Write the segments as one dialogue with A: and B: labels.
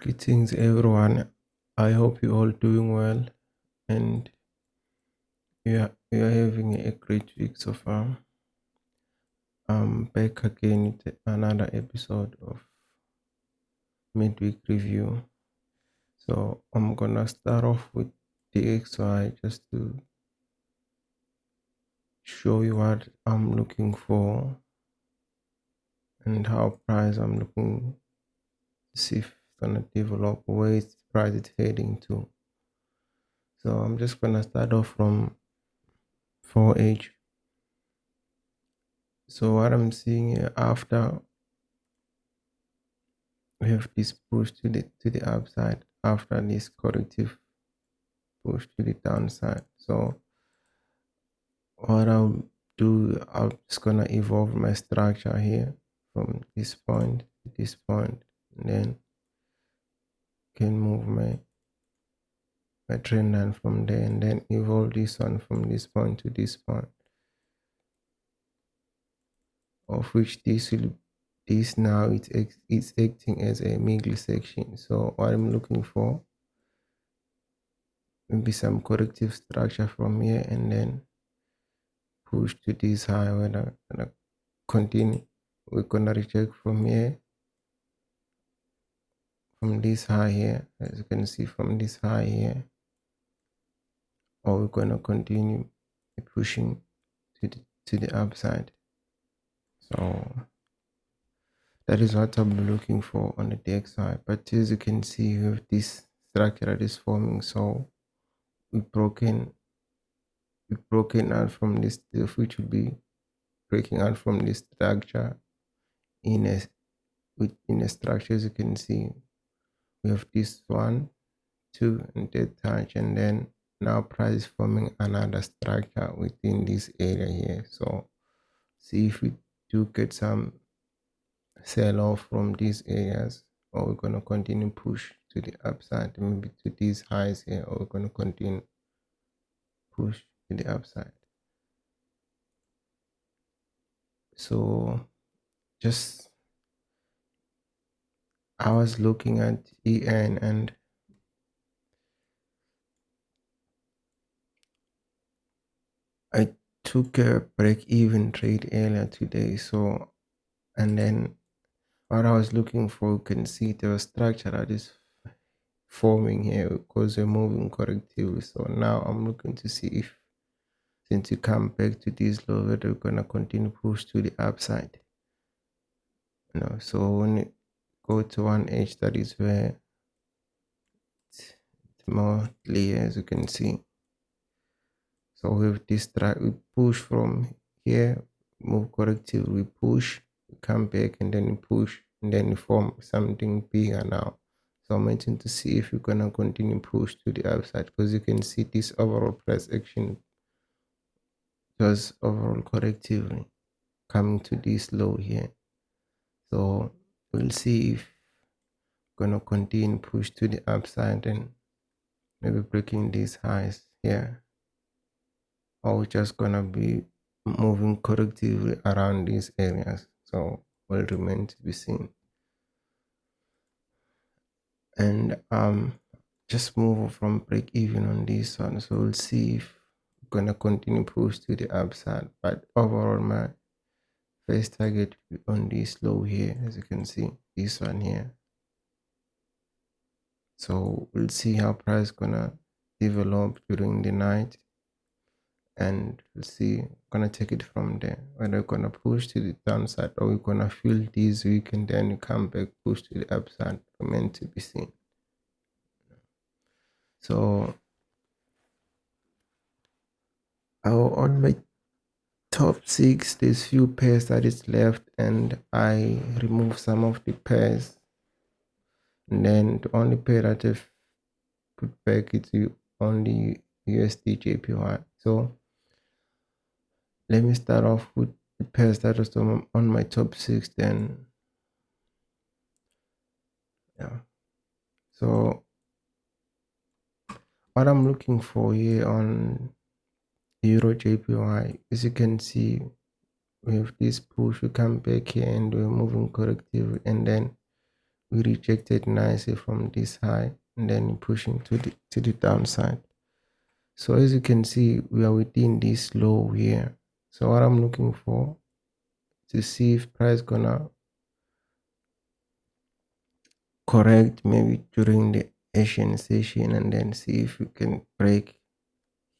A: Greetings everyone. I hope you're all doing well and you are having a great week so far. I'm back again with another episode of midweek review. So I'm gonna start off with the XY just to show you what I'm looking for and how price I'm looking to see if it's gonna develop, where its price is heading to. So I'm just gonna start off from 4H. So what I'm seeing here, after we have this push to the upside, after this corrective push to the downside. So what I'll do, I'm just gonna evolve my structure here from this point to this point, and then can move my trend line from there, and then evolve this one from this point to this point, of which this now it's acting as a middle section. So what I'm looking for, maybe some corrective structure from here, and then push to this high. We're gonna continue. We're gonna reject from here, from this high here, as you can see, from this high here, or we're gonna continue pushing to the upside. So that is what I'm looking for on the DXY. But as you can see, we have this structure that is forming. So we've broken out from this, which will be breaking out from this structure in a structure. As you can see, we have this 1, 2, and third touch, and then now price is forming another structure within this area here. So see if we do get some sell off from these areas, or we're going to continue push to the upside, maybe to these highs here, or we're going to continue push to the upside. So just, I was looking at EN, and I took a break-even trade earlier today. So, and then what I was looking for, you can see the structure that is forming here because we're moving correctly. So now I'm looking to see if, since you come back to this low, whether we're gonna continue push to the upside. So when you go to 1H, that is where it's more clear, as you can see. So with this track, we push from here, move corrective, we push, we come back, and then we push, and then we form something bigger now. So I'm waiting to see if we're gonna continue push to the upside, because you can see this overall price action was overall corrective coming to this low here. So we'll see if we're gonna continue push to the upside and maybe breaking these highs here, or we're just gonna be moving correctively around these areas. So will remain to be seen. And just move from break even on this one. So we'll see if we're gonna continue push to the upside. But overall, my first target on this low here, as you can see, this one here. So we'll see how price gonna develop during the night, and we'll see, gonna take it from there, whether we're gonna push to the downside or we're gonna fill this week and then come back push to the upside, remain to be seen. So on my top 6, there's few pairs that is left, and I remove some of the pairs, and then the only pair that I've put back is only USD/JPY. So let me start off with the pairs that was on my top 6. Then yeah, so what I'm looking for here on EURJPY, as you can see, we have this push, we come back here and we're moving corrective, and then we rejected nicely from this high and then pushing to the downside. So as you can see, we are within this low here. So what I'm looking for to see if price gonna correct maybe during the Asian session, and then see if we can break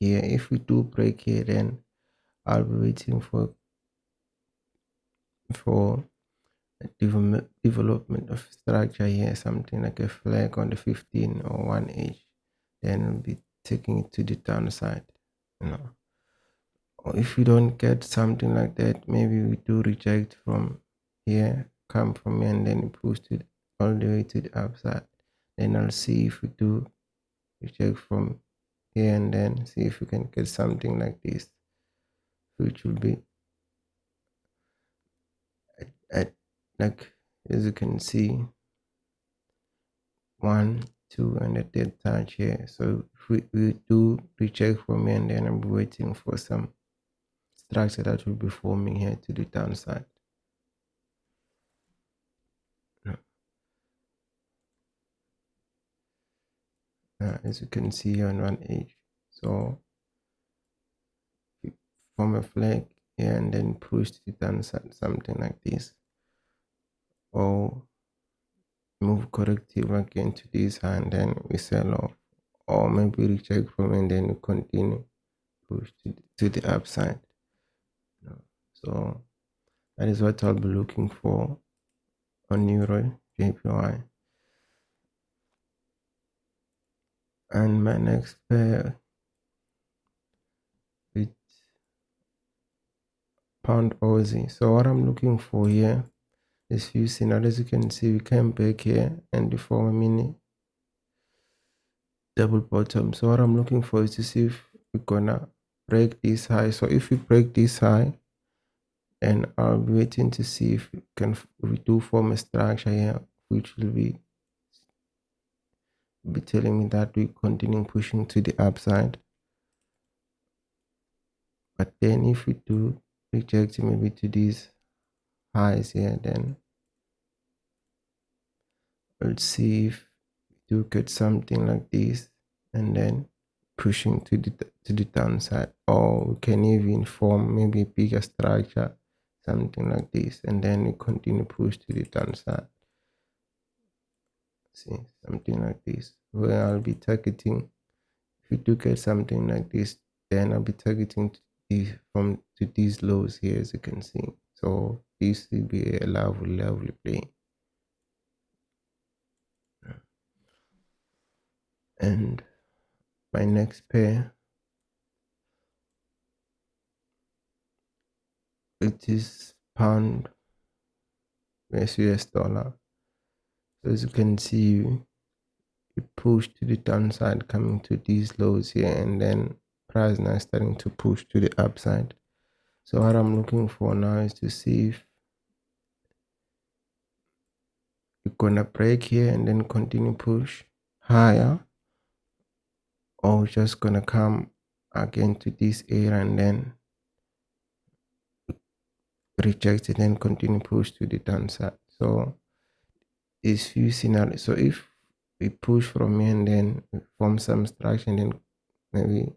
A: here. If we do break here, then I'll be waiting for a development of structure here, something like a flag on the 15 or 1H. Then we'll be taking it to the downside, you know. Or if we don't get something like that, maybe we do reject from here, come from here, and then push it all the way to the upside. Then I'll see if we do reject from here, and then see if we can get something like this, which will be at like, as you can see, 1, 2, and a third touch here. So if we do reject from here, and then I'm waiting for some structure that will be forming here to the downside. As you can see on 1H. So form a flag here and then push to the downside, something like this, or move corrective again to this high and then we sell off, or maybe reject from and then we continue push to the upside. So that is what I'll be looking for on EURJPY. And my next pair with pound Aussie. So what I'm looking for here is few scenarios. As you can see, we came back here and we form a mini double bottom. So what I'm looking for is to see if we're gonna break this high. So if we break this high, then I'll be waiting to see if we do form a structure here, which will be telling me that we continue pushing to the upside. But then if we do reject maybe to these highs here, then we'll see if we do get something like this and then pushing to the downside, or we can even form maybe a bigger structure, something like this, and then we continue push to the downside. See, something like this, where I'll be targeting. If we do get something like this, then I'll be targeting to these lows here, as you can see. So this will be a lovely play. And my next pair, it is pound versus US dollar. So as you can see, it pushed to the downside, coming to these lows here, and then price now starting to push to the upside. So what I'm looking for now is to see if we're gonna break here and then continue push higher, or we're just gonna come again to this area and then reject it and continue push to the downside. So it's few scenarios. So if we push from here and then form some structure and then maybe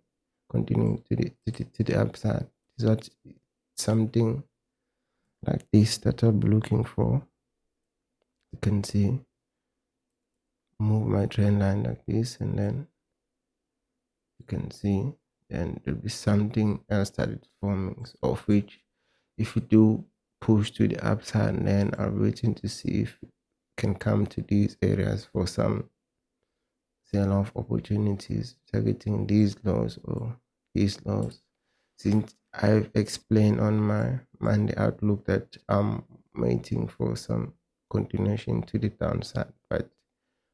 A: continue to the upside, is that something like this that I'll be looking for. You can see, move my trend line like this, and then you can see then there'll be something else that is forming, of which if we do push to the upside, and then I'm waiting to see if we can come to these areas for some sell-off opportunities, targeting these lows or these lows. Since I've explained on my Monday outlook that I'm waiting for some continuation to the downside, but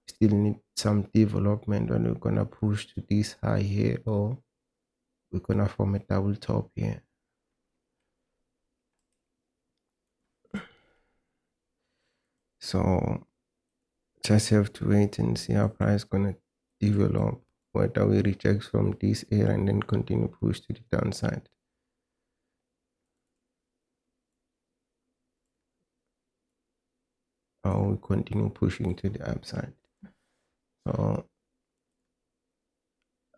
A: still need some development when we're gonna push to this high here, or we're gonna form a double top here. So just have to wait and see how price gonna develop, whether we reject from this area and then continue push to the downside. or we continue pushing to the upside. So,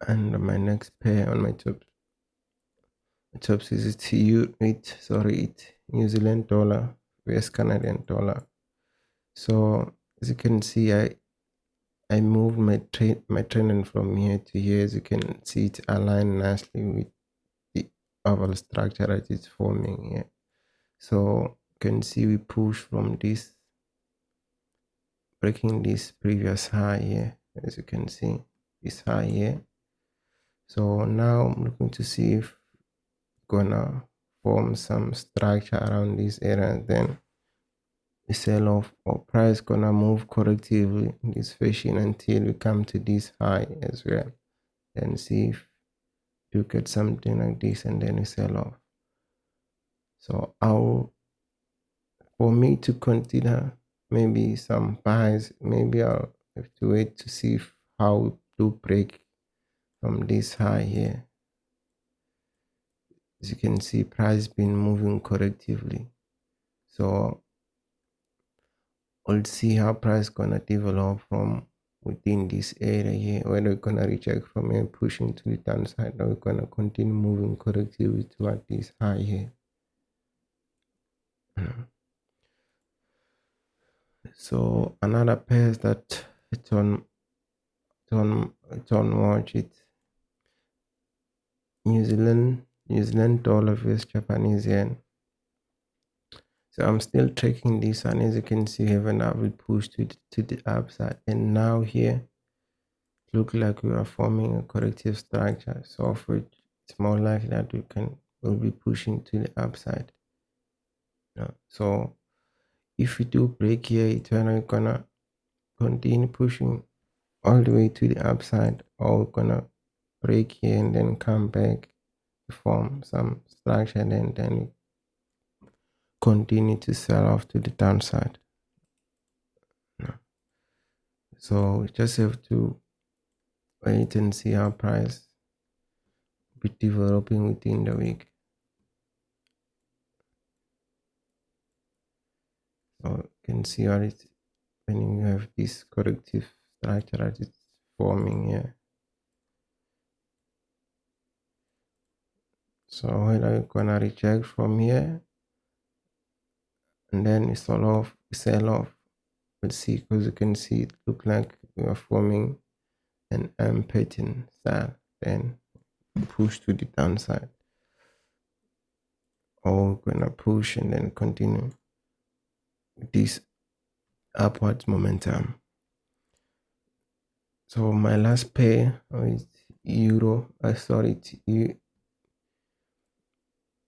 A: and my next pair on my tops is it's New Zealand dollar, US Canadian dollar. So as you can see, I moved my trend from here to here. As you can see, it aligned nicely with the oval structure that it's forming here. So you can see we push from this, breaking this previous high here. As you can see, this high here. So now I'm looking to see if gonna form some structure around this area, then the sell off or price gonna move correctively in this fashion until we come to this high as well, then see if you get something like this and then we sell off. So for me to consider maybe some buys, maybe I'll have to wait to see how we do break from this high here. As you can see, price been moving correctively, so we'll see how price gonna develop from within this area here, whether we're gonna reject from here pushing to the downside, or we're gonna continue moving correctively toward this high here. So another pair that it's on watch, it New Zealand dollar versus Japanese yen. So I'm still tracking this, and as you can see, we have an upward push to the upside, and now here look like we are forming a corrective structure, so of which it's more likely that we'll be pushing to the upside. So if we do break here, it's gonna continue pushing all the way to the upside, or we're gonna break here and then come back to form some structure, and then continue to sell off to the downside. So we just have to wait and see how price be developing within the week. So you can see what it's when you have this corrective structure that it's forming here. So when are you gonna reject from here and then we sell off, let's see, because you can see it look like we are forming an M pattern style, then push to the downside, or we're gonna push and then continue with this upwards momentum. So my last pair is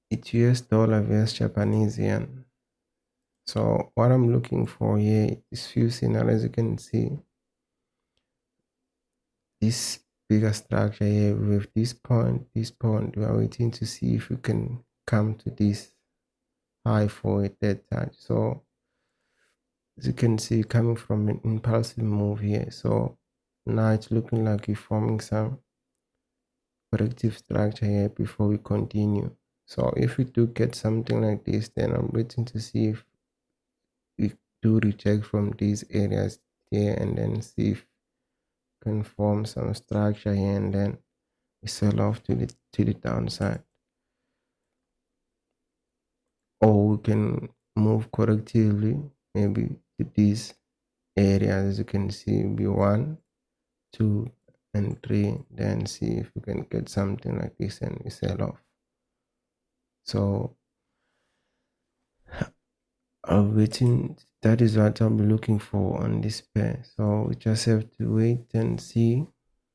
A: it's US dollar versus Japanese yen. So what I'm looking for here is few scenarios. You can see this bigger structure here with this point. We are waiting to see if we can come to this high for a third time. So as you can see, coming from an impulsive move here. So now it's looking like we're forming some corrective structure here before we continue. So if we do get something like this, then I'm waiting to see if we do reject from these areas here, and then see if we can form some structure here, and then we sell off to the downside, or we can move correctively maybe to these areas. As you can see, B1, 2 and 3, then see if we can get something like this and we sell off. So that is what I'll be looking for on this pair. So we just have to wait and see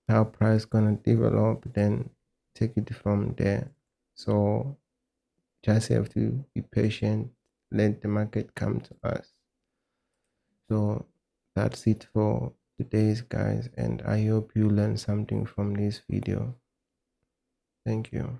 A: how price gonna develop, then take it from there. So just have to be patient, let the market come to us. So that's it for today's guys, and I hope you learned something from this video. Thank you.